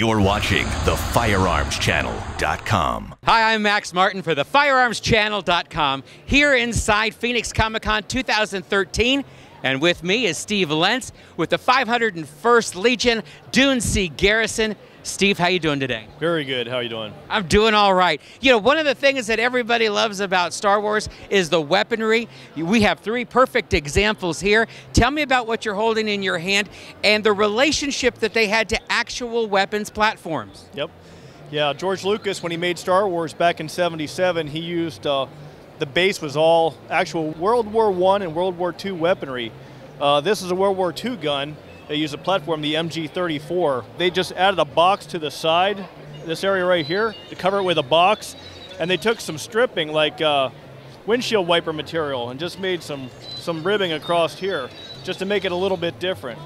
You're watching the Firearms Channel.com. Hi, I'm Max Martin for the Firearms Channel.com here inside Phoenix ComicCon 2013. And with me is Steve Lentz with the 501st Legion Dune Sea Garrison. Steve, how you doing today? Very good. How are you doing? I'm doing all right. You know, one of the things that everybody loves about Star Wars is the weaponry. We have three perfect examples here. Tell me about what you're holding in your hand and the relationship that they had to actual weapons platforms. Yep. Yeah, George Lucas, when he made Star Wars back in '77, he used, the base was all actual World War I and World War II weaponry. This is a World War II gun. They use a platform, the MG-34. They just added a box to the side, this area right here, to cover it with a box. And they took some stripping, like windshield wiper material, and just made some ribbing across here, just to make it a little bit different.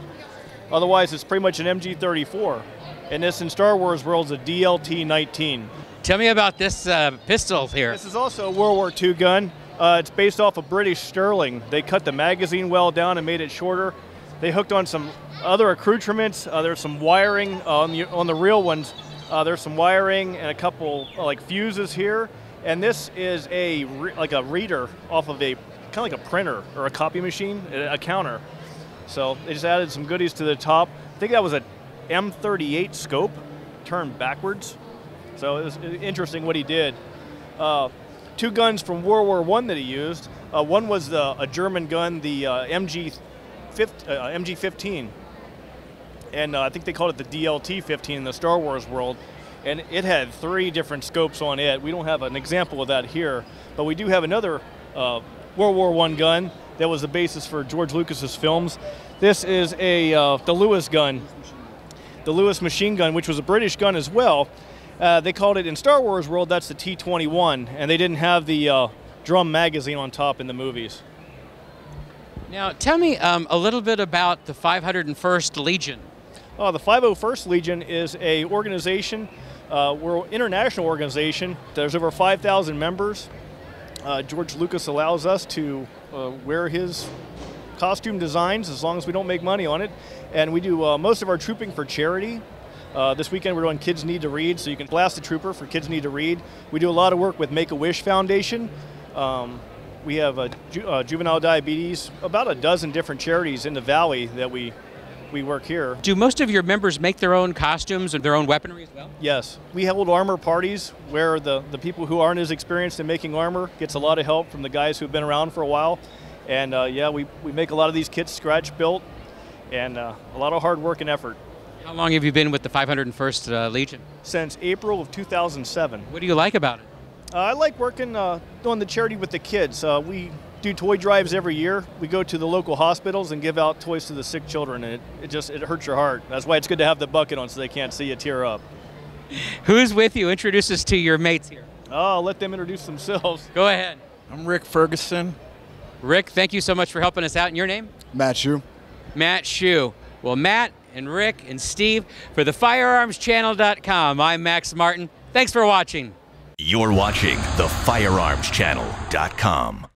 Otherwise, it's pretty much an MG-34. And this in Star Wars world is a DLT-19. Tell me about this pistol here. This is also a World War II gun. It's based off of British Sterling. They cut the magazine well down and made it shorter. They hooked on some other accoutrements. There's some wiring on the real ones. There's some wiring and a couple like fuses here. And this is like a reader off of a kind of like a printer or a copy machine, a counter. So they just added some goodies to the top. I think that was a M38 scope turned backwards. So it was interesting what he did. Two guns from World War I that he used. One was a German gun, the MG-15, and I think they called it the DLT-15 in the Star Wars world, and it had three different scopes on it. We don't have an example of that here, but we do have another World War I gun that was the basis for George Lucas's films. This is the Lewis gun, the Lewis machine gun, which was a British gun as well. They called it in Star Wars world, that's the T-21, and they didn't have the drum magazine on top in the movies. Now, tell me a little bit about the 501st Legion. The 501st Legion is an organization, we're an international organization. There's over 5,000 members. George Lucas allows us to wear his costume designs as long as we don't make money on it. And we do most of our trooping for charity. This weekend we're doing Kids Need to Read, so you can blast a trooper for Kids Need to Read. We do a lot of work with Make-A-Wish Foundation. We have juvenile diabetes, about a dozen different charities in the valley that we work here. Do most of your members make their own costumes or their own weaponry as well? Yes. We hold armor parties where the people who aren't as experienced in making armor gets a lot of help from the guys who've been around for a while. And yeah, we make a lot of these kits scratch built and a lot of hard work and effort. How long have you been with the 501st Legion? Since April of 2007. What do you like about it? I like working doing the charity with the kids. We do toy drives every year. We go to the local hospitals and give out toys to the sick children, and it hurts your heart. That's why it's good to have the bucket on so they can't see you tear up. Who's with you? Introduce us to your mates here. I'll let them introduce themselves. Go ahead. I'm Rick Ferguson. Rick, thank you so much for helping us out. And your name? Matt Shue. Matt Shue. Well, Matt and Rick and Steve for the FirearmsChannel.com. I'm Max Martin. Thanks for watching. You're watching the Firearms Channel.com.